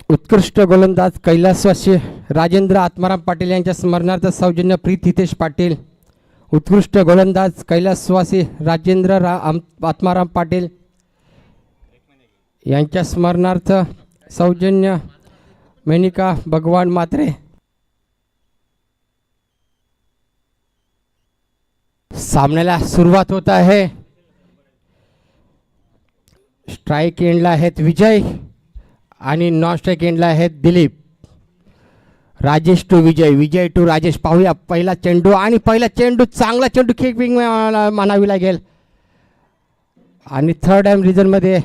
उत्कृष्ट गोलंदाज कैलासवासी राजेंद्र आत्माराम पाटील यांच्या स्मरणार्थ सौजन्य प्रीत हितेश पाटील. उत्कृष्ट गोलंदाज कैलासवासी राजेंद्र आत्माराम पाटील यांच्या स्मरणार्थ सौजन्य मेनिका भगवान मात्रे. सामन्याला सुरुवात होत आहे. स्ट्राइक एंडला आहेत विजय आणि नॉन स्ट्राइक एंडला आहेत दिलीप. Rajesh to Vijay, Vijay to Rajesh. पाहूया पहिला चेंडू आणि पहिला चेंडू चांगला चेंडू किपिंग मानावी लागेल. आणि थर्ड टाइम रिझनमध्ये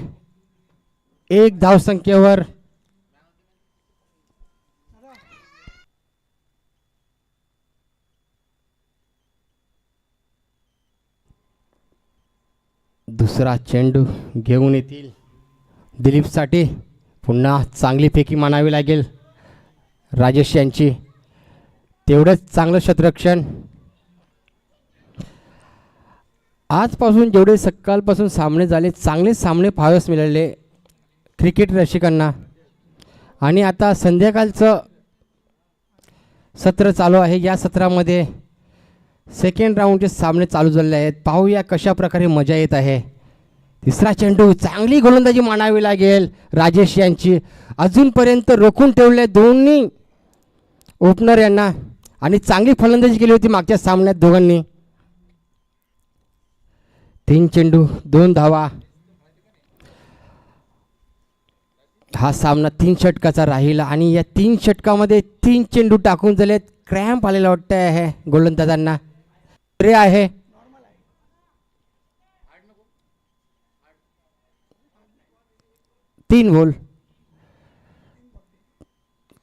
एक धावसंख्येवर दुसरा चेंडू घेऊन येतील दिलीपसाठी. पुन्हा चांगली फेकी मानावी लागेल राजेश यांची. तेवढंच चांगलं क्षेत्ररक्षण. आजपासून जेवढे सकाळपासून सामने झाले चांगले सामने पाहावयास मिळाले क्रिकेट रसिकांना. आणि आता संध्याकाळचं सत्र चालू आहे. या सत्रामध्ये सेकंड राऊंडचे सामने चालू झाले आहेत. पाहूया कशा प्रकारे मजा येत आहे. तिसरा चेंडू चांगली गोलंदाजी मानावी लागेल राजेश यांची. अजूनपर्यंत रोखून ठेवले दोन्ही ओपनर यांना आणि चांगली फलंदाजी केली होती मागच्या सामन्यात दोघांनी. 3 चेंडू 2 धावा. हा सामना 3 षटकाचा राहिला आणि या 3 षटकामध्ये 3 चेंडू टाकून झालेत. क्रॅम्प आलेला वाटतं आहे गोलंदाजांना. रे आहे 3 बॉल.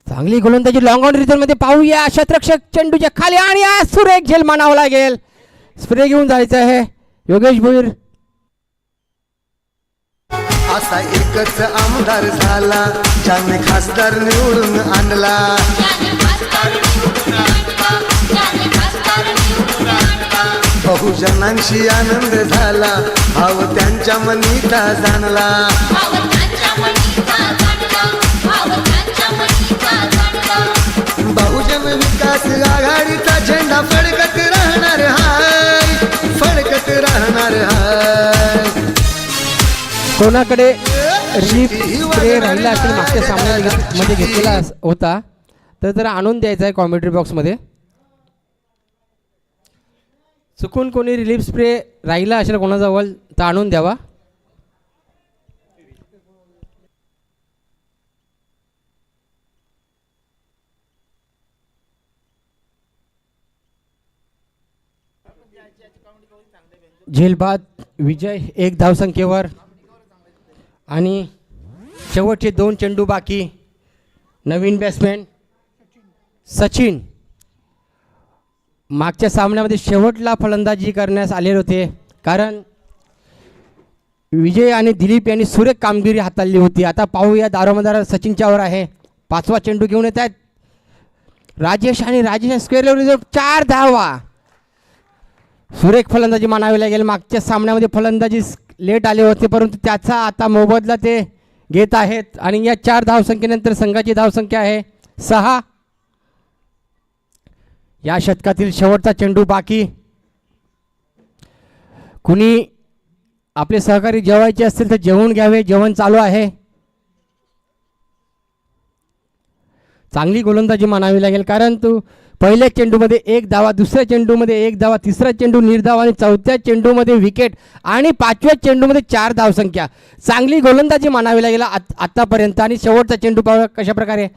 चांगली गोलंदाजी लॉंग ऑन रिझन मध्ये. पाहूया क्षेत्ररक्षक चेंडूच्या खाली आणि सुरेख झेल मानावं लागेल. स्प्रे घेऊन जायचं आहे योगेश भोईर. असा एकच आमदार झाला ज्याने खासदार निवडून आणला. बहुजनांशी आनंद झाला भाव त्यांच्या मनीचा जाणला. बहुजन विकास आघाडीचा झेंडा फडकत राहणार हाय, फडकत राहणार हाय. कोणाकडे रिलीफ स्प्रे राहिला असेल मागच्या सामन्यामध्ये घेतलेला होता तर जरा आणून द्यायचा आहे कॉमेंट्री बॉक्समध्ये. चुकून कोणी रिलीफ स्प्रे राहिला असेल कोणाजवळ तर आणून द्यावा. झेलबाद विजय 1 धावसंख्येवर आणि शेवटचे 2 चेंडू बाकी. नवीन बॅट्समॅन सचिन मागच्या सामन्यामध्ये शेवटला फलंदाजी करण्यास आलेले होते कारण विजय आणि दिलीप यांनी सुरेख कामगिरी हाताळली होती. आता पाहूया दारोमदार सचिनच्यावर आहे. 5वा चेंडू घेऊन येत आहेत राजेश आणि राजेश स्क्वेअर 4 धावा. सुरेख फलंदाजी मानावी लागेल. मागच्या सामन्यामध्ये फलंदाजी लेट आले होते परंतु त्याचा आता मोबदला ते घेत आहेत. आणि या 4 धावसंख्येनंतर संघाची धावसंख्या आहे 6. या षटकातील शेवटचा चेंडू बाकी. कुणी आपले सहकारी जेवायचे असतील तर जेवून घ्यावे. जेवण चालू आहे. चांगली गोलंदाजी मानावी लागेल कारण तू पहिल्या चेंडूमध्ये 1 धावा, दुसऱ्या चेंडूमध्ये 1 धावा, तिसरा चेंडू निर्धाव आणि चौथ्या चेंडूमध्ये विकेट आणि 5व्या चेंडूमध्ये 4 धावसंख्या. चांगली गोलंदाजी मानावी लागेल आतापर्यंत. आणि शेवटचा चेंडू पाहूया कशा प्रकारे.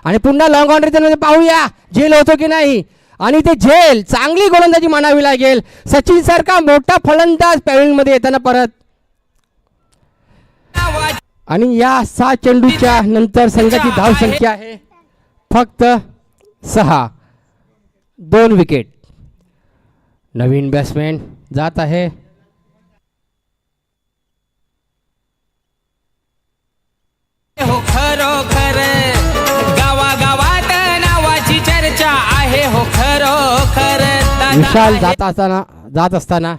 आणि पुन्हा लॉंग ऑन रिझनमध्ये पाहूया झेल होतो की नाही. आणि ते झेल चांगली गोलंदाजी मानावी लागेल. सचिन सारखा मोठा फलंदाज पॅव्हलियनमध्ये येताना परत. आणि या 6 चेंडूच्या नंतर संघाची धावसंख्या आहे फक्त 6. 2 विकेट. नवीन बॅट्समॅन जात आहे. हो खरोखर गावागावात नावाची चर्चा आहे. हो खरोखर विशाल जात असताना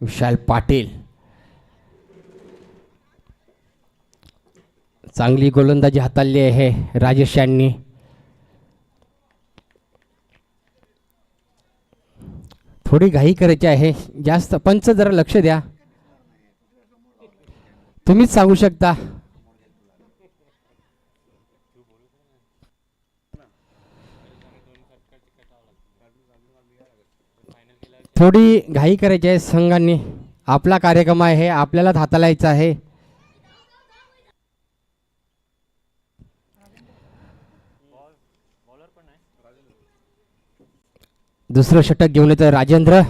विशाल पाटील चांगली गोलंदाजी हाताळली आहे राजेश यांनी. थोडी घाई करायची आहे, जास्त पंच जरा लक्ष द्या, तुम्हीच सांगू शकता. थोडी घाई करायची आहे संघांनी, आपला कार्यक्रम आहे, आपल्यालाच हाताळायचा आहे. दुसरं षटक घेऊन येतं राजेंद्र.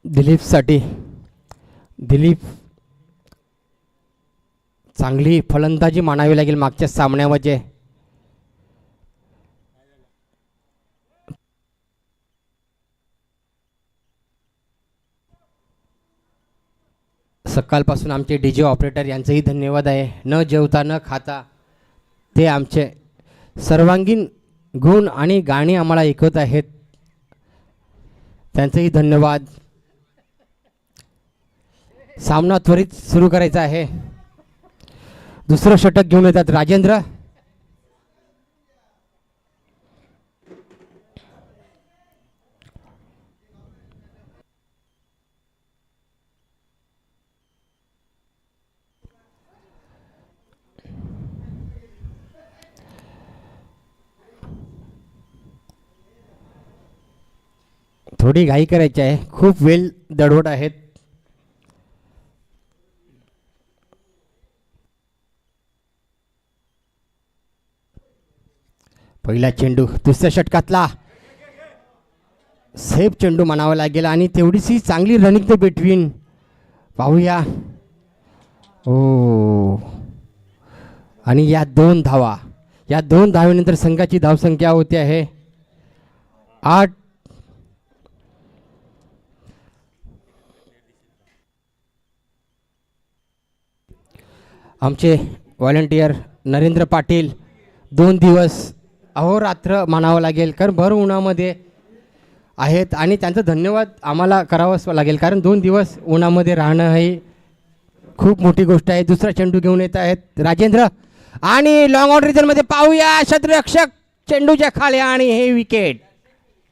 दिलीप साठी, दिलीप चांगली फलंदाजी मानावी लागेल मागच्या सामन्यामध्ये. सकाळपासून आमचे डीजे ऑपरेटर यांचंही धन्यवाद आहे. न जेवता न खाता ते आमचे सर्वांगीण गुण आणि गाणी आम्हाला ऐकवत आहेत, त्यांचंही धन्यवाद. सामना त्वरित सुरू करायचा आहे. दुसरं षटक घेऊन येतात राजेंद्र. थोडी घाई करायची आहे, खूप वेल दडवत आहेत. पहिला चेंडू दुसऱ्या षटकातला सेफ चेंडू म्हणावा लागेल आणि तेवढीच ही चांगली रनिंग ते बिटवीन. पाहूया. ओ, आणि या दोन धावा, या दोन धावेनंतर संघाची धावसंख्या होते आहे 8. आमचे व्हॉलंटियर नरेंद्र पाटील 2 दिवस अहोरात्र मानावं लागेल, कारण भर उन्हामध्ये आहेत आणि त्यांचं धन्यवाद आम्हाला करावंच लागेल, कारण 2 दिवस उन्हामध्ये राहणं ही खूप मोठी गोष्ट आहे. दुसरा चेंडू घेऊन येत आहेत राजेंद्र आणि लॉंग ऑन रिझनमध्ये पाहूया क्षेत्ररक्षक चेंडूच्या खाली आणि हे विकेट.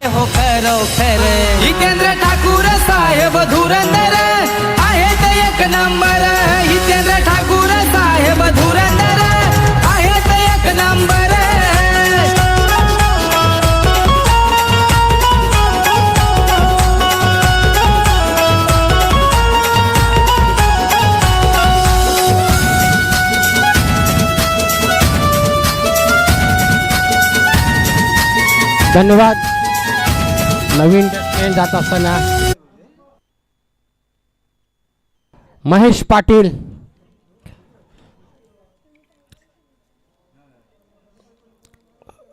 हो खरोखर जितेंद्र ठाकूर साहेब धुरंदर आहेत एक नंबर. जितेंद्र ठाकूर साहेब धुरंदर आहेत एक नंबर. धन्यवाद. नवीन ट्रेन जात असताना महेश पाटील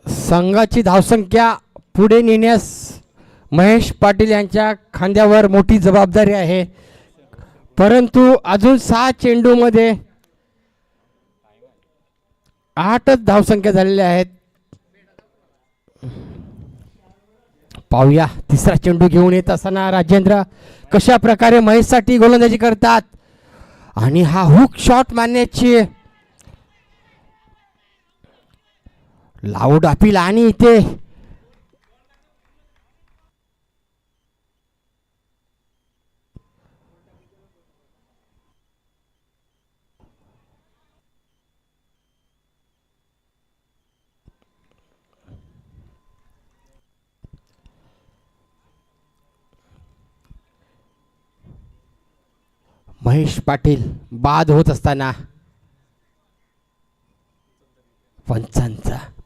संघाची धावसंख्या पुढे नेण्यास महेश पाटील यांच्या खांद्यावर मोठी जबाबदारी आहे, परंतु अजून 6 चेंडूमध्ये 8च धावसंख्या झालेल्या आहेत. पाहूया तिसरा चेंडू घेऊन येत असताना राजेंद्र कशा प्रकारे महेशसाठी गोलंदाजी करतात आणि हा हुक शॉट मारण्याची लाऊड अपील आणि इथे महेश पाटील बाद होत असताना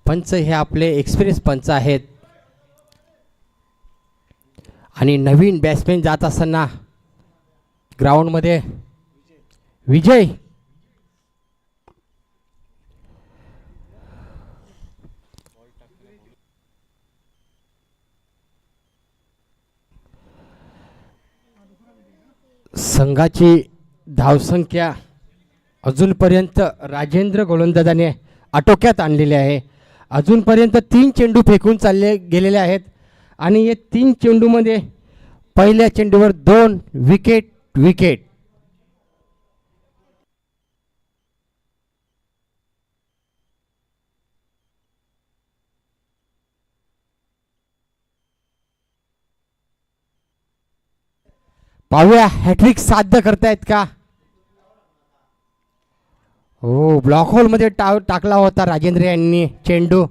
पंच हे आपले एक्सपिरियन्स पंच आहेत आणि नवीन बॅट्समॅन जात असताना ग्राउंडमध्ये विजय संघाची धावसंख्या अजूनपर्यंत राजेंद्र गोलंदाजाने आटोक्यात आणलेली आहे. अजूनपर्यंत 3 चेंडू फेकून चालले गेलेले आहेत आणि या 3 चेंडूमध्ये पहिल्या चेंडूवर 2 विकेट. विकेट पाहूया हॅट्रिक साध्य करतायत का. हो, ब्लॉक होल मध्ये टाकला होता राजेंद्र यांनी चेंडू,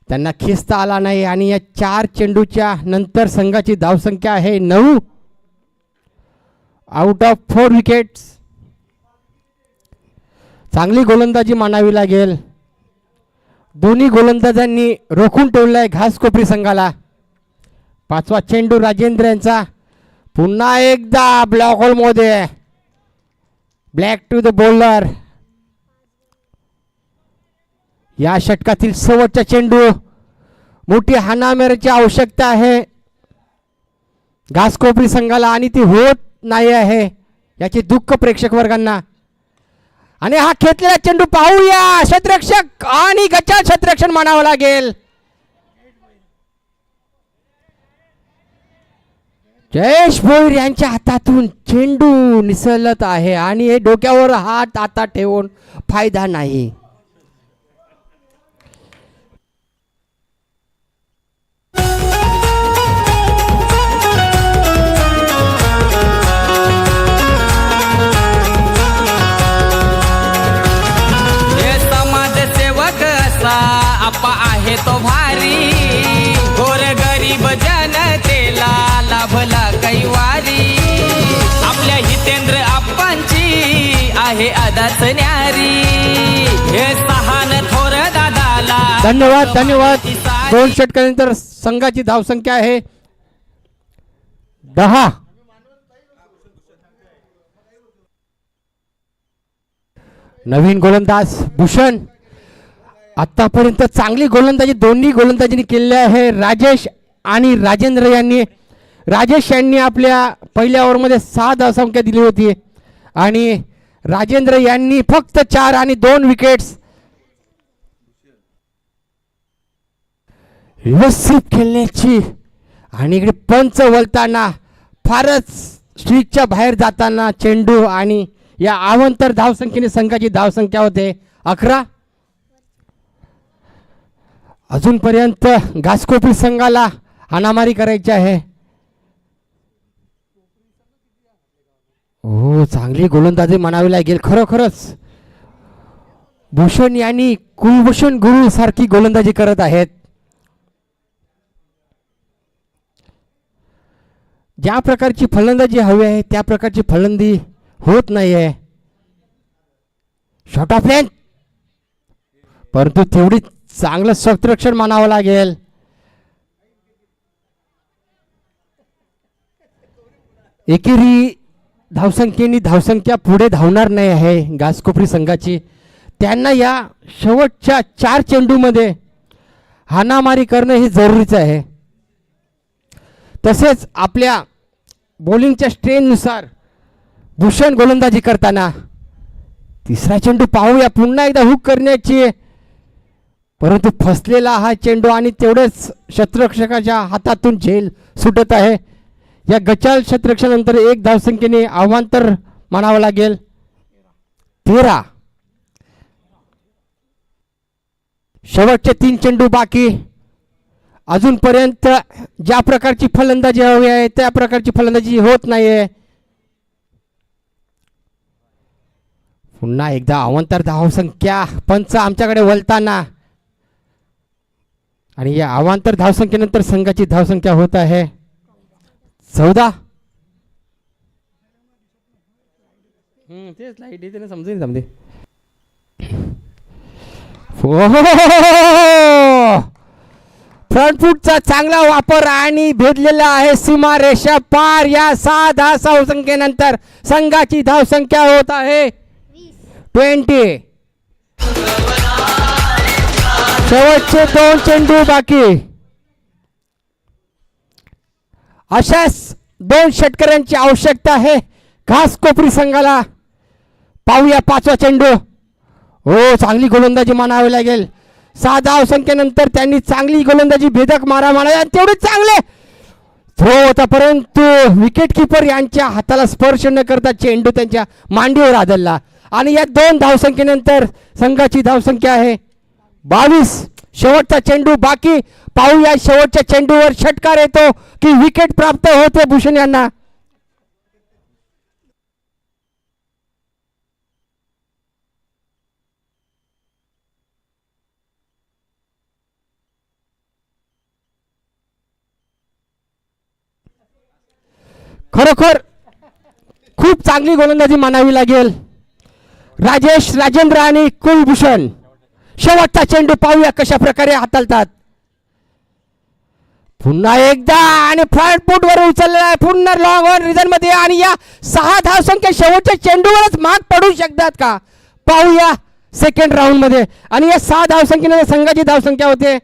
त्यांना खेचता आला नाही आणि या 4 चेंडूच्या नंतर संघाची धावसंख्या आहे 9 आउट ऑफ 4 विकेट्स. चांगली गोलंदाजी मानावी लागेल. दोन्ही गोलंदाजांनी रोखून ठेवलाय घासकोपरी संघाला. 5वा चेंडू राजेंद्र यांचा, पुन्हा एकदा ब्लॉक होल मध्ये, ब्लॅक टू द बॉलर. या षटकातील शेवटचा चेंडू, मोठी हाणामारीची आवश्यकता आहे घासकोपरी संघाला आणि ती होत नाही आहे, याचे दुःख प्रेक्षक वर्गांना. आणि हा खेचलेला चेंडू पाहूया, क्षेत्ररक्षक आणि गचाळ क्षेत्ररक्षण मानावं लागेल. जयेश भोईर यांच्या हातातून चेंडू निसळत आहे आणि हे डोक्यावर हात आता ठेवून फायदा नाही. हे समाजसेवक असा आपा आहे तो भारी, गोर गरीब जनतेला लाभला कैवारी. आपल्या हितेंद्र आप्पांची आहे अदाच न्यारी, हे सहान थोर दादाला. धन्यवाद धन्यवाद. 2 षटकानंतर संघाची धावसंख्या आहे 10. नवीन गोलंदाज भूषण. आतापर्यंत चांगली गोलंदाजी दोन्ही गोलंदाजींनी केलेली आहे राजेश आणि राजेंद्र यांनी. राजेश यांनी आपल्या पहिल्या ओव्हरमध्ये 6 धावसंख्या दिली होती आणि राजेंद्र यांनी फक्त 4 आणि 2 विकेट्स. व्यवस्थित खेळण्याची आणि इकडे पंच वलताना फारच स्ट्रीकच्या बाहेर जाताना चेंडू आणि या अवांतर धावसंख्येने संघाची धावसंख्या होते 11. अजूनपर्यंत घासकोपरी संघाला हाणामारी करायची आहे. हो, चांगली गोलंदाजी म्हणावी लागेल खरोखरच. भूषण यांनी कुलभूषण गुरु सारखी गोलंदाजी करत आहेत. ज्या प्रकारची फलंदाजी हवी आहे त्या प्रकारची फलंदाजी होत नाही आहे. शॉट ऑफ लेंथ, परंतु तेवढी चांगलं क्षेत्ररक्षण मानावं लागेल. एकेरी धावसंख्येने धावसंख्या पुढे धावणार नाही आहे घासकोपरी संघाची. त्यांना या शेवटच्या 4 चेंडूमध्ये हाणामारी करणं हे जरुरीचं आहे. तसेच आपल्या बॉलिंगच्या स्ट्रेननुसार भूषण गोलंदाजी करताना 3रा चेंडू पाहूया, पुन्हा एकदा हुक करण्याची, परंतु फसलेला हा चेंडू आणि तेवढेच क्षेत्ररक्षकाच्या हातातून झेल सुटत आहे. या गचाळ क्षेत्ररक्षणानंतर 1 धावसंख्येने अवांतर मानावं लागेल 13. शेवटचे 3 चेंडू बाकी. अजूनपर्यंत ज्या प्रकारची फलंदाजी हवी आहे त्या प्रकारची फलंदाजी होत नाहीये. पुन्हा एकदा अवांतर धावसंख्या, पंच आमच्याकडे वळताना आणि या अवांतर धावसंख्येनंतर संघाची धावसंख्या होत आहे 14. तेच लाईट येते ना, समजेल समजे. फ्रंट फूटचा चांगला वापर आणि भेदलेला आहे सीमा रेषा पार. या 6 धावसंख्येनंतर संघाची धावसंख्या होत आहे 20. शेवटचे 2 चेंडू बाकी. अशाच 2 षटकारांची आवश्यकता आहे घासकोपरी संघाला. पाहूया 5वा चेंडू. हो, चांगली गोलंदाजी मानावी लागेल. 6 धावसंख्येनंतर त्यांनी चांगली गोलंदाजी भेदक मारा मारा, तेवढे चांगले थ्रो होता, परंतु विकेट किपर यांच्या हाताला स्पर्श न करता चेंडू त्यांच्या मांडीवर आदळला आणि या 2 धावसंख्येनंतर संघाची धावसंख्या आहे 22. शेवटचा चेंडू बाकी. पाहूया शेवटच्या चेंडूवर षटकार येतो की विकेट प्राप्त होते भूषण यांना. खरोखर खूप चांगली गोलंदाजी मानावी लागेल राजेश, राजेंद्र आणि कुलभूषण. शेवटचा चेंडू पाहूया कशा प्रकारे हाताळतात. पुन्हा एकदा आणि फ्रंट फूट वर उचललेला आहे, पुन्हा लॉंग ऑन रिझन मध्ये आणि या 6 धावसंख्या शेवटच्या चेंडूवरच माग पडू शकतात का पाहूया सेकंड राऊंड मध्ये. आणि या 6 धावसंख्येने संघाची धावसंख्या होते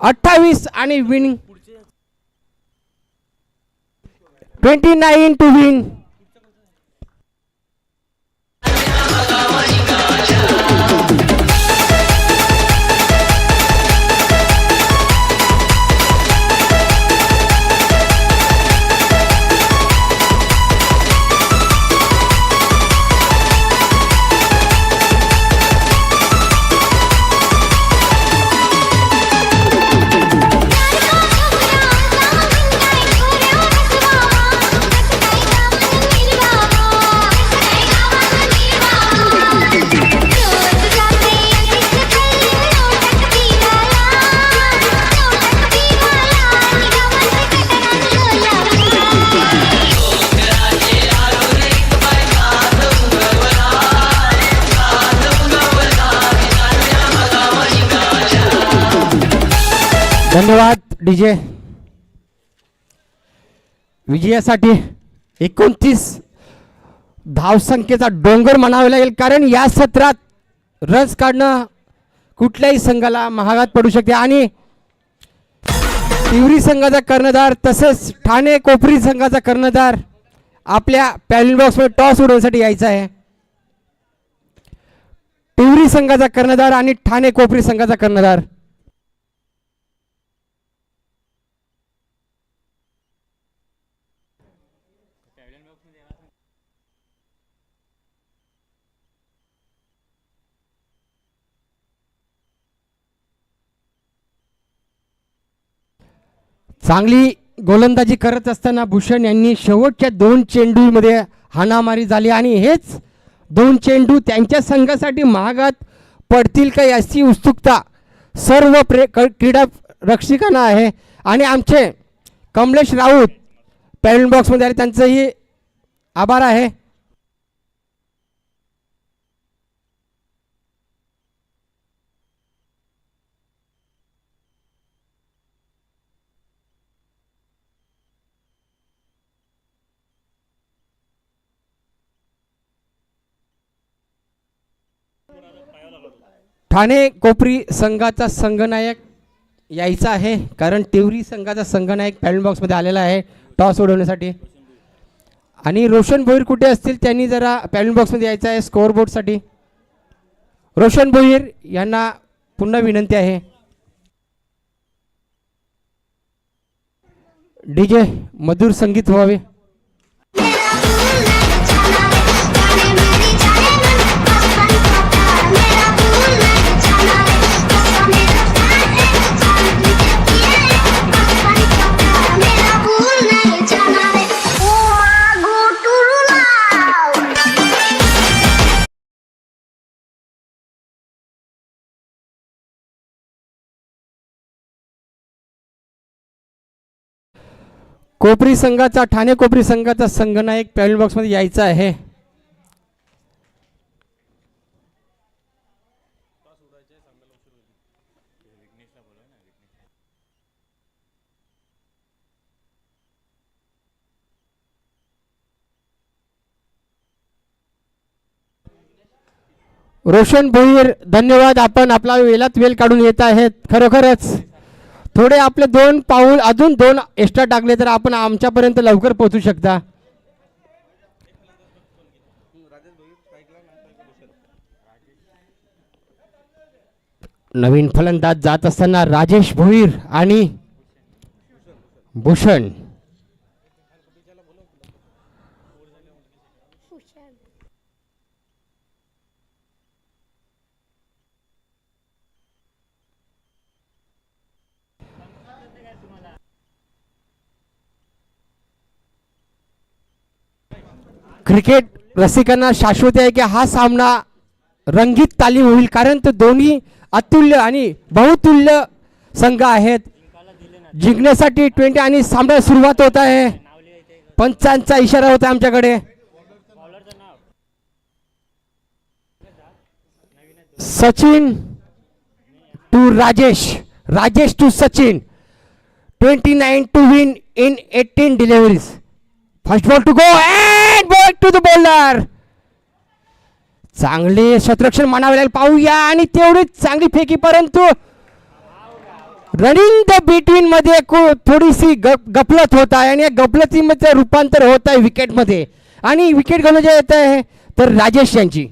28 आणि विनिंग 29 टू विन. धन्यवाद डीजे. विजयासाठी 29 धावसंख्येचा डोंगर म्हणावे लागेल, कारण या सत्रात रन्स काढणं कुठल्याही संघाला महागात पडू शकते. आणि तिवरी संघाचा कर्णधार तसेच ठाणे कोपरी संघाचा कर्णधार आपल्या पॅव्हलियन बॉक्समध्ये टॉस उडवण्यासाठी यायचा आहे. तिवरी संघाचा कर्णधार आणि ठाणे कोपरी संघाचा कर्णधार. चांगली गोलंदाजी करत असताना भूषण यांनी शेवटच्या 2 चेंडूमध्ये हाणामारी झाली आणि हेच 2 चेंडू त्यांच्या संघासाठी महागात पडतील का याची उत्सुकता सर्व क्रीडा रक्षकांना आहे. आणि आमचे कमलेश राऊत पॅव्हलियन बॉक्समध्ये आले, त्यांचंही आभार आहे. ठाणे कोपरी संघाचा संघनायक यायचा आहे, कारण तिवरी संघाचा संघनायक पॅव्हलियन बॉक्समध्ये आलेला आहे टॉस उडवण्यासाठी. आणि रोशन भोईर कुठे असतील त्यांनी जरा पॅव्हलियन बॉक्समध्ये यायचं आहे स्कोअर बोर्डसाठी. रोशन भोईर यांना पुन्हा विनंती आहे. डीजे मधुर संगीत व्हावे. कोपरी संघाचा ठाणे कोपरी संघाचा संघनायक पॅव्हलियन बॉक्समध्ये यायचा आहे. रोशन भोईर धन्यवाद, आपण आपला वेळात वेळ काढून येत आहेत. खरोखरच थोडे आपले 2 पाऊल अजून 2 एक्स्ट्रा टाकले तर आपण आमच्यापर्यंत लवकर पोहोचू शकता. नवीन फलंदाज जात असताना राजेश भोईर आणि भूषण. क्रिकेट रसिकांना शाश्वत आहे की हा सामना रंगीत तालीम होईल, कारण तो दोन्ही अतुल्य आणि बहुतुल्य संघ आहेत. जिंकण्यासाठी 20 आणि सामना सुरुवात होत आहे. पंचांचा इशारा होता आमच्याकडे. Sachin to Rajesh, Rajesh to Sachin. 29 to win in 18 deliveries. First ball to go and ball to the bowler. चांगले शतरक्षण मानावे लागेल. पाहूया आणि तेवढीच चांगली फेकी, परंतु रनिंग द बिटवीन मध्ये थोडीशी गफलत होत आहे आणि या गफलतीमध्ये रूपांतर होत आहे विकेट मध्ये. आणि विकेट घेऊन जे येत आहे तर राजेश यांची.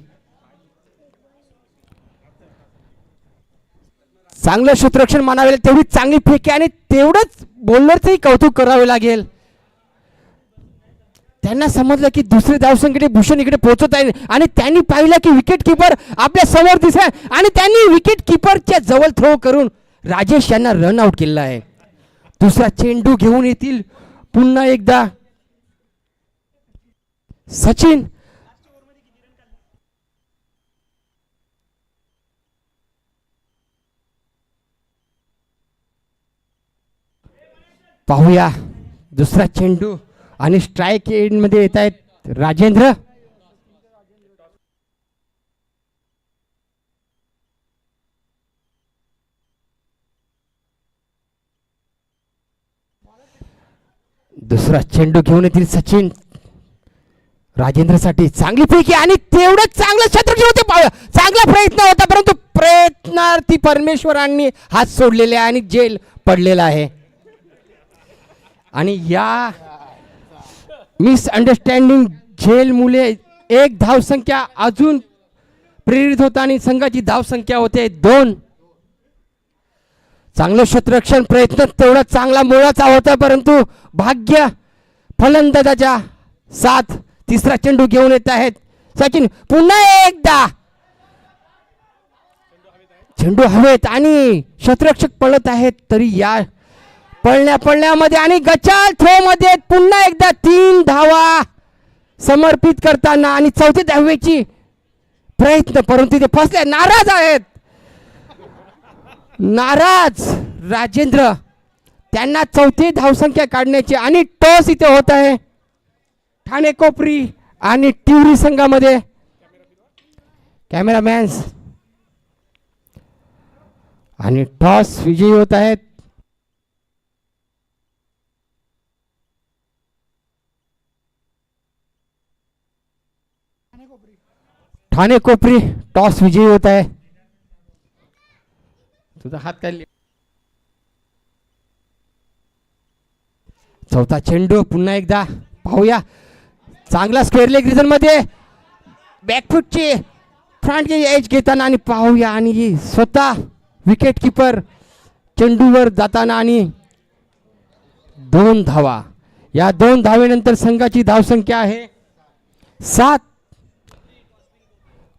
चांगलं क्षेत्ररक्षण मानावे लागेल, तेवढी चांगली फेकी आणि तेवढंच बॉलरचंही कौतुक करावे लागेल. त्यांना समजलं की दुसरे धावसंख्येकडे भूषण इकडे पोहोचत आहे आणि त्यांनी पाहिलं की विकेट किपर आपल्या समोर दिसत आणि त्यांनी विकेट किपरच्या जवळ थ्रो करून राजेश यांना रन आउट केलेला आहे. दुसरा चेंडू घेऊन येतील पुन्हा एकदा सचिन. पाहूया दुसरा चेंडू आणि स्ट्राइक एंड मध्ये येत आहेत राजेंद्र. दुसरा चेंडू घेऊन येतील सचिन. राजेंद्रसाठी चांगली फेकी आणि तेवढं चांगलं क्षेत्ररक्षण होते. पाहूया चांगला प्रयत्न होता, परंतु प्रयत्नार्थी परमेश्वरांनी हात सोडलेले आणि जेल पडलेला आहे. आणि या मिसअंडरस्टँडिंग झेल मुले एक धावसंख्या अजून प्रेरित होता आणि संघाची धावसंख्या होते 2. चांगलं क्षेत्ररक्षण प्रयत्न तेवढा चांगला मुळाचा होता, परंतु भाग्य फलंदाजाच्या साथ. तिसरा चेंडू घेऊन येत आहेत सचिन. पुन्हा एकदा चेंडू हवेत आणि क्षेत्ररक्षक पळत आहेत, तरी या पळण्यामध्ये आणि गचाल थ्रो मध्ये पुन्हा एकदा 3 धावा समर्पित करताना आणि चौथ्या धावेची प्रयत्न, परंतु ते फसले. नाराज आहेत, नाराज राजेंद्र. त्यांना चौथी धावसंख्या काढण्याची आणि टॉस इथे होत आहे ठाणे कोपरी आणि टिवरी संघामध्ये. कॅमेरामॅन्स आणि टॉस विजयी होत आहेत ठाणे कोपरी. टॉस विजयी होत आहे. तुझा हात काढले. चौथा चेंडू पुन्हा एकदा पाहूया. चांगला स्क्वेअर लेग रिजन मध्ये बॅकफुटची फ्रंट एज घेताना आणि पाहूया आणि स्वतः विकेट किपर चेंडूवर जाताना आणि 2 धावा. या 2 धावेनंतर संघाची धावसंख्या आहे 7.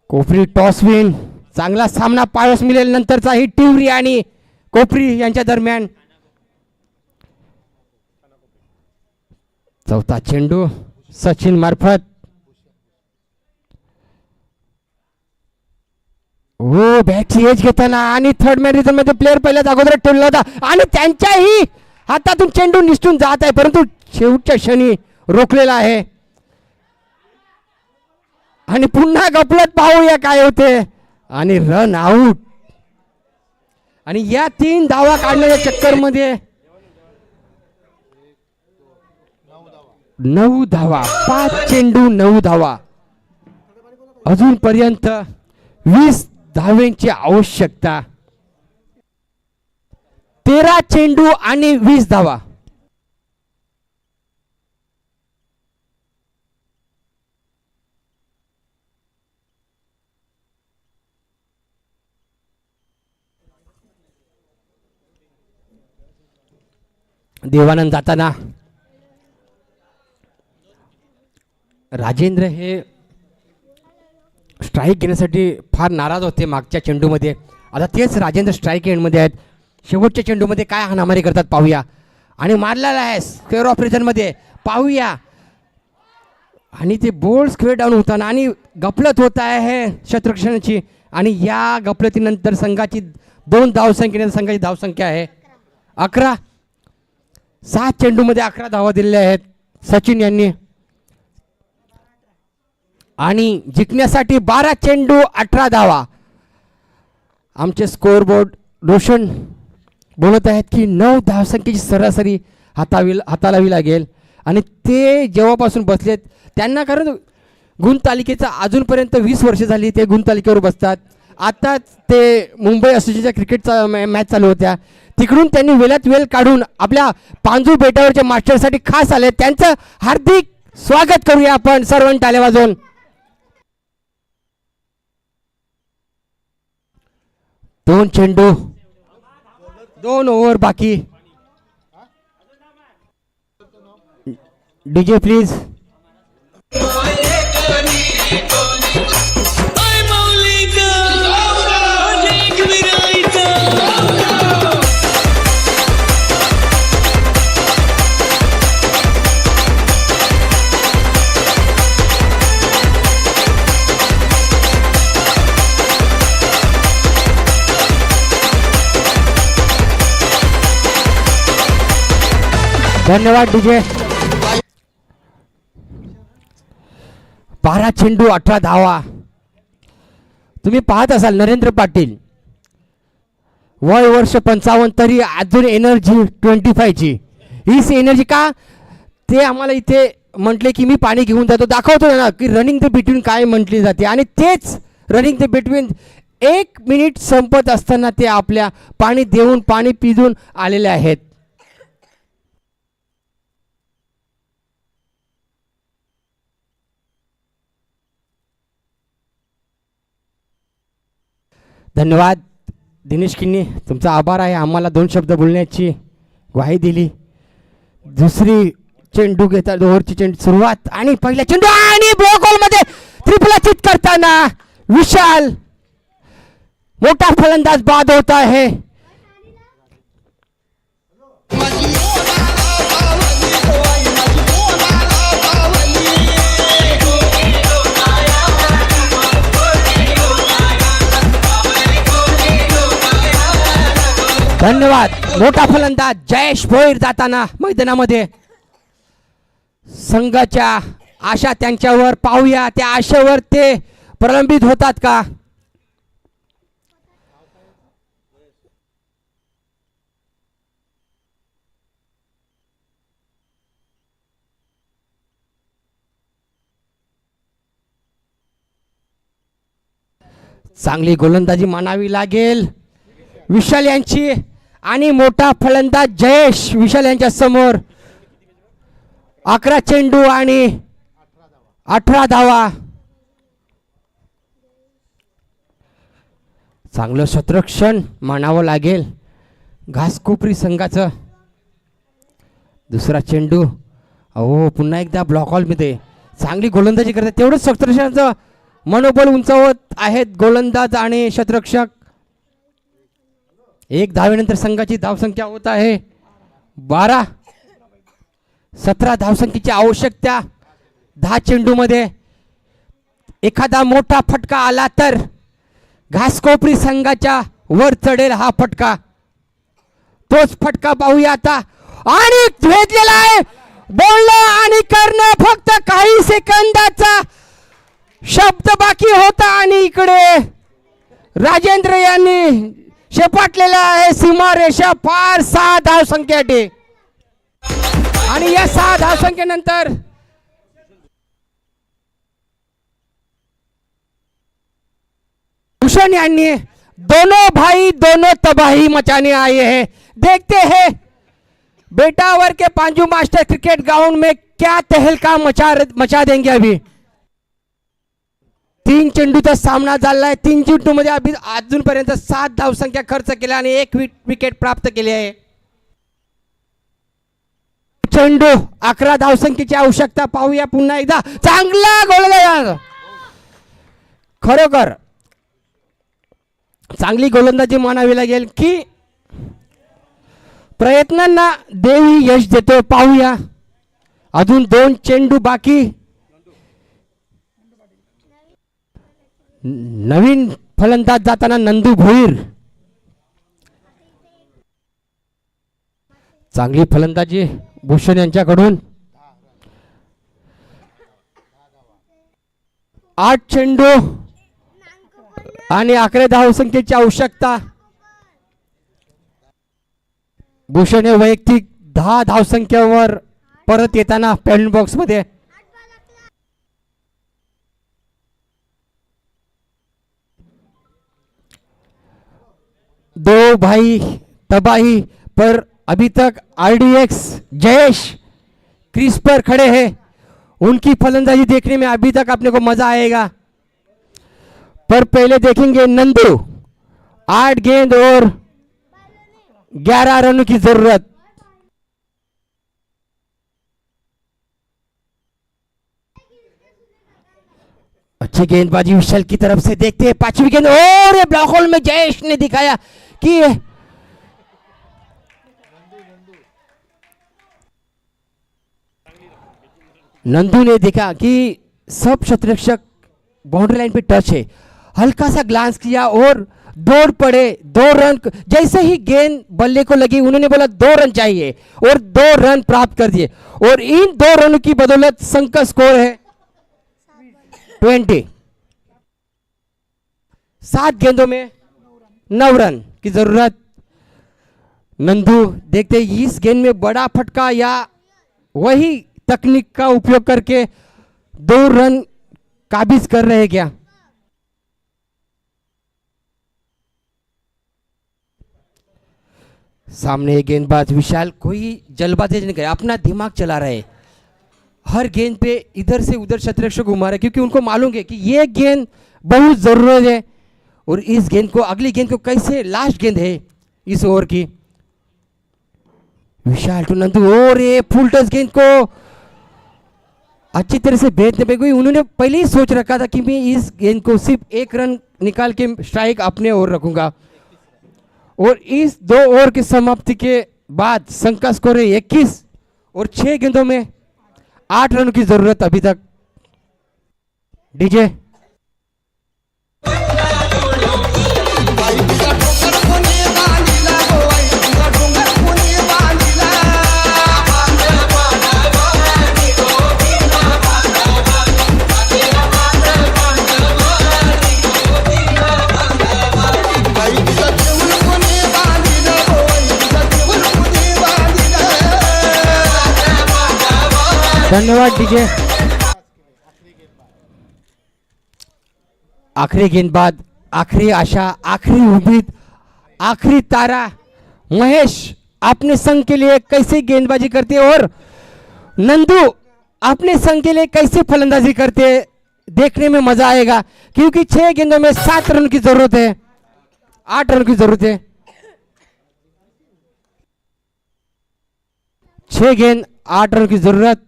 कोपरी टॉस विन. चांगला सामना पाहायला मिळेल नंतरचा ही टिवरी आणि कोपरी यांच्या दरम्यान. चौथा चेंडू सचिन मार्फत. ओ बॅटची एज घेताना आणि थर्ड मॅन रिझन मध्ये प्लेअर पहिल्याच अगोदर ठेवला होता आणि त्यांच्याही हातातून चेंडू निसटून जात आहे, परंतु शेवटच्या क्षणी रोखलेला आहे. आणि पुन्हा गफलत पाहूया काय होते आणि रन आउट. आणि या 3 धावा काढण्याच्या चक्कर मध्ये 9 धावा. 5 चेंडू 9 धावा. अजूनपर्यंत 20 धावेंची आवश्यकता. 13 चेंडू आणि 20 धावा. देवानंद जाताना राजेंद्र हे स्ट्राईक घेण्यासाठी फार नाराज होते मागच्या चेंडूमध्ये. आता तेच राजेंद्र स्ट्राईक एंडमध्ये आहेत. शेवटच्या चेंडूमध्ये काय हाणामारी करतात पाहूया. आणि मारलेला आहे स्क्वेअर ऑफ रिझनमध्ये पाहूया. आणि ते बोल्ड स्क्वेअर डाऊन होताना आणि गफलत होत आहे शत्रुघ्नाची. आणि या गफलतीनंतर संघाची 2 धावसंख्येने संघाची धावसंख्या आहे 11. 7 चेंडूमध्ये 11 धावा दिलेल्या आहेत सचिन यांनी. आणि जिंकण्यासाठी 12 चेंडू 18 धावा. आमचे स्कोअरबोर्ड रोशन बोलत आहेत की 9 धावसंख्येची सरासरी हाताळावी लागेल. आणि ते जेव्हापासून बसलेत त्यांना, कारण गुणतालिकेचा अजूनपर्यंत 20 वर्ष झाली ते गुणतालिकेवर बसतात. आताच ते मुंबई असोसिएशनच्या क्रिकेटचा मॅच चालू होत्या, तिकडून त्यांनी वेळात वेळ काढून आपल्या पांजू बेटावरच्या मास्टरसाठी खास आले. त्यांचं हार्दिक स्वागत करूया आपण सर्वांनी टाळ्या वाजवून. 2 चेंडू 2 ओव्हर बाकी. DJ please. धन्यवाद डीजे. 12 चेंडू 18 धावा. तुम्ही पाहत असाल नरेंद्र पाटील वय वर्ष 55 तरी अजून एनर्जी 25 ची. हीच एनर्जी का ते आम्हाला इथे म्हटले की मी पाणी घेऊन जातो, दाखवतो ना की रनिंग द बिटवीन काय म्हटली जाते. आणि तेच रनिंग द बिटवीन 1 मिनिट संपत असताना ते आपल्या पाणी देऊन पाणी पिऊन आलेले आहेत. धन्यवाद दिनेश किन्नी, तुमचा आभार आहे. आम्हाला 2 शब्द बोलण्याची ग्वाही दिली. दुसरी चेंडू घेतात ओव्हरची चेंडू सुरुवात आणि पहिला चेंडू आणि ब्लॉक होलमध्ये त्रिफलाचित करताना विशाल मोठा फलंदाज बाद होता है. धन्यवाद. मोठा फलंदाज जयेश भोईर जाताना मैदानामध्ये. संघाच्या आशा त्यांच्यावर पाहूया, त्या आशेवर ते प्रलंबित होतात का. चांगली गोलंदाजी मानावी लागेल विशाल यांची. आणि मोठा फलंदाज जयेश विशाल यांच्या समोर. 11 चेंडू आणि 18 धावा. चांगलं क्षेत्ररक्षण मानावं लागेल घासकोपरी संघाचं. दुसरा चेंडू पुन्हा एकदा ब्लॉक हॉलमध्ये चांगली गोलंदाजी करतात. तेवढंच क्षेत्ररक्षणाचं मनोबल उंचावत आहेत गोलंदाज आणि क्षेत्ररक्षक. 1 धावेनंतर संघाची धावसंख्या होत आहे 12. 17 धावसंख्येची आवश्यकता 10 चेंडूमध्ये. एखादा मोठा फटका आला तर घासकोपरी संघाच्या वर चढेल हा फटका. तोच फटका पाहूया आता. आणि भेटलेला आहे. बोलणं आणि करणं फक्त काही सेकंदाचा शब्द बाकी होता. आणि इकडे राजेंद्र यांनी शेपाटलेला आहे सीमारेषा पार. 6 धावसंख्या. आणि या 6 धावसंख्येनंतर भूषण यांनी दोनों भाई दोनों तबाही मचाने आए हैं. देखते हैं बेटावर के पांजू मास्टर क्रिकेट ग्राउंड में क्या तहलका मचा देंगे. अभी 3 चेंडूचा सामना झालाय. 3 चेंडूमध्ये अजूनपर्यंत 7 धावसंख्या खर्च केल्या आणि 1 विकेट प्राप्त केली आहे. चेंडू 11 धावसंख्येची आवश्यकता. पाहूया पुन्हा एकदा चांगला गोलंदाज. खरोखर चांगली गोलंदाजी मानावी लागेल की प्रयत्नांना देवी यश देतो. पाहूया अजून 2 चेंडू बाकी. नवीन फलंदाज जाताना नंदू भोईर. चांगली फलंदाजी भूषण यांच्याकडून. 8 चेंडू आणि 11 धावसंख्येची आवश्यकता. भूषण हे वैयक्तिक 10 धावसंख्येवर परत येताना पेनल्टी बॉक्स मध्ये. दो भाई तबाही पर अभी तक आरडीएक्स जयेश क्रीज पर खड़े हैं. उनकी फलंदाजी देखने में अभी तक अपने को मजा आएगा. पर पहले देखेंगे नंदू. 8 गेंद और 11 रनों की जरूरत. अच्छी गेंदबाजी विशाल की तरफ से. देखते हैं 5वीं गेंद और ब्लॉक होल में जयेश ने दिखाया कि नंदू ने देखा कि सब शतरक्षक बाउंड्री लाइन पे टच है. हल्का सा ग्लांस किया और दौड़ पड़े. 2 रन जैसे ही गेंद बल्ले को लगी उन्होंने बोला 2 रन चाहिए और 2 रन प्राप्त कर दिए. और इन 2 रनों की बदौलत संघ का स्कोर है 20. 7 गेंदों में 9 रन की जरूरत. नंदू देखते इस गेंद में बड़ा फटका या वही तकनीक का उपयोग करके 2 रन काबिज कर रहे क्या. सामने एक गेंदबाज विशाल कोई जल्दबाजी नहीं करे. अपना दिमाग चला रहे. हर गेंद पे इधर से उधर शतरक्षक घुमा रहे क्योंकि उनको मालूम है कि ये गेंद बहुत जरूरत है. और इस गेंद को अगली गेंद को कैसे लास्ट गेंद है इस ओवर की. विशाल टू नंदू और ये फुल टच गेंद को अच्छी तरह से भेजने पे गई. उन्होंने पहले ही सोच रखा था कि मैं इस गेंद को सिर्फ 1 रन निकाल के स्ट्राइक अपने ओर रखूंगा. और इस 2 ओवर की समाप्ति के बाद संघ का स्कोर है 21 और 6 गेंदों में 8 रनों की जरूरत अभी तक. डीजे धन्यवाद डीजे. आखिरी गेंदबाज, आखिरी आशा, आखिरी उम्मीद, आखिरी तारा महेश अपने संघ के लिए कैसे गेंदबाजी करते और नंदू अपने संघ के लिए कैसे फलंदाजी करते देखने में मजा आएगा. क्योंकि 6 गेंदों में 7 रन की जरूरत है. 8 रन की जरूरत है. 6 गेंद 8 रन की जरूरत.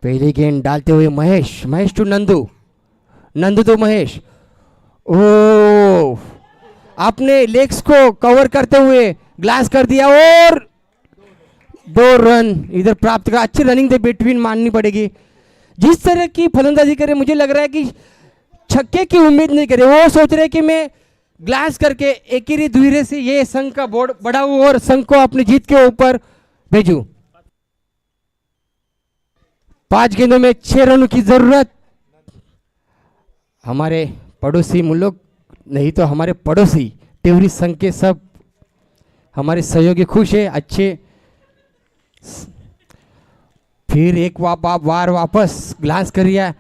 पहली गेंद डालते हुए महेश टू नंदू तो महेश. ओ अपने लेग्स को कवर करते हुए ग्लास कर दिया और 2 रन इधर प्राप्त कर. अच्छी रनिंग दे बिटवीन माननी पड़ेगी. जिस तरह की फलंदाजी करे मुझे लग रहा है कि छक्के की उम्मीद नहीं करे. वो सोच रहे कि मैं ग्लास करके एकेरी दुहरे से ये संघ का बोर्ड बढ़ाऊं और संघ को अपनी जीत के ऊपर भेजूं. 5 गेंदों में 6 रनों की जरूरत. हमारे पड़ोसी मुल्क नहीं तो हमारे पड़ोसी टिहरी संघ के सब हमारे सहयोगी खुश है. अच्छे फिर एक बार वापस ग्लांस करिए.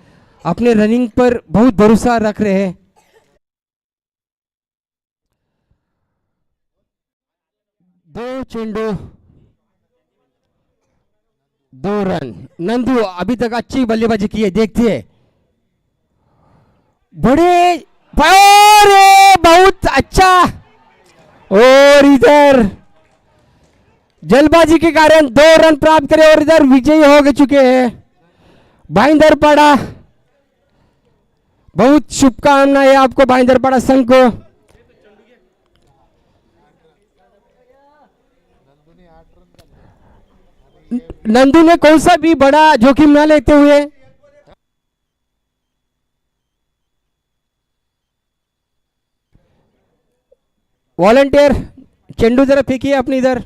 अपने रनिंग पर बहुत भरोसा रख रहे हैं. दो चेंडू 2 रन. नंदू अभी तक अच्छी बल्लेबाजी की है. देखते हैं बड़े बहुत अच्छा. और इधर जल्दबाजी के कारण 2 रन प्राप्त करे और इधर विजयी हो चुके हैं भाईंदरपाड़ा। बहुत शुभकामनाएं आपको भाईंदरपाड़ा संघ को। नंदू ने कौन सा भी बड़ा जोखिम न लेते हुए वॉलंटियर चेंडू जरा फेंकिए अपनी इधर।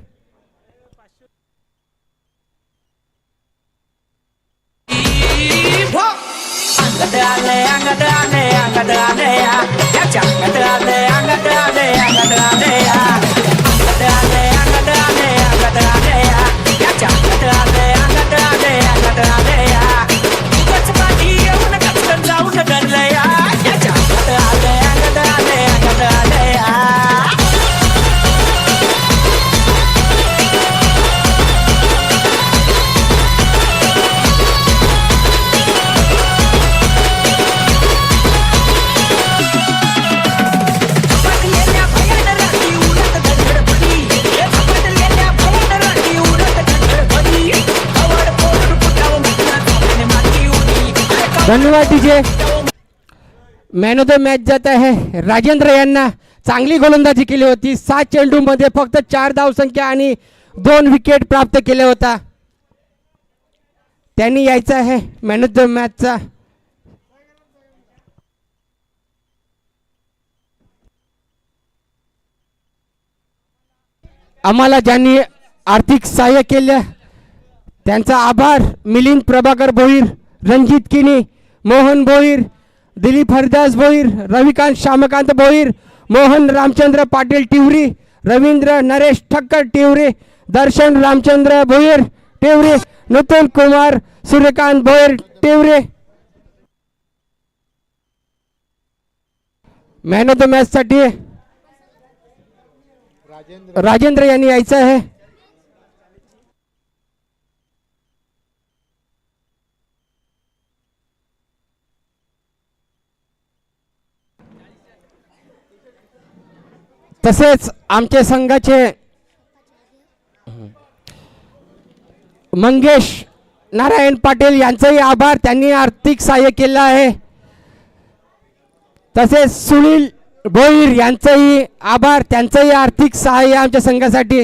धन्यवाद DJ. Man of the match जाता है राजेंद्र यांना। चांगली गोलंदाजी केली होती। 7 चेंडूमध्ये फक्त 4 धावसंख्या आणि 2 विकेट प्राप्त केल्या होता। त्यांनी यायचं आहे मॅन ऑफ द मॅचचा। आम्हाला ज्यांनी आर्थिक सहाय्य केले त्यांचा आभार। Milind Prabhakar Bhoir, Ranjit Kini, Mohan Bhoir, Dilip Haridas Bhoir, Ravikant Shyamkant Bhoir, Mohan Ramchandra Patil Tiwari, Ravindra Naresh Thakkar Tiwari, Darshan Ramchandra Bhoir Tiwari, Nutan Kumar Suryakant Bhoir Tiwari. Man of the match साठी राजेंद्र यांनी यायचं आहे। तसेच आमचे संघाचे मंगेश नारायण पाटील यांचाही आभार। त्यांनी आर्थिक सहाय्य केलं आहे। तसेच सुनील भोईर यांचाही आभार। त्यांचाही आर्थिक सहाय्य आमच्या संघासाठी।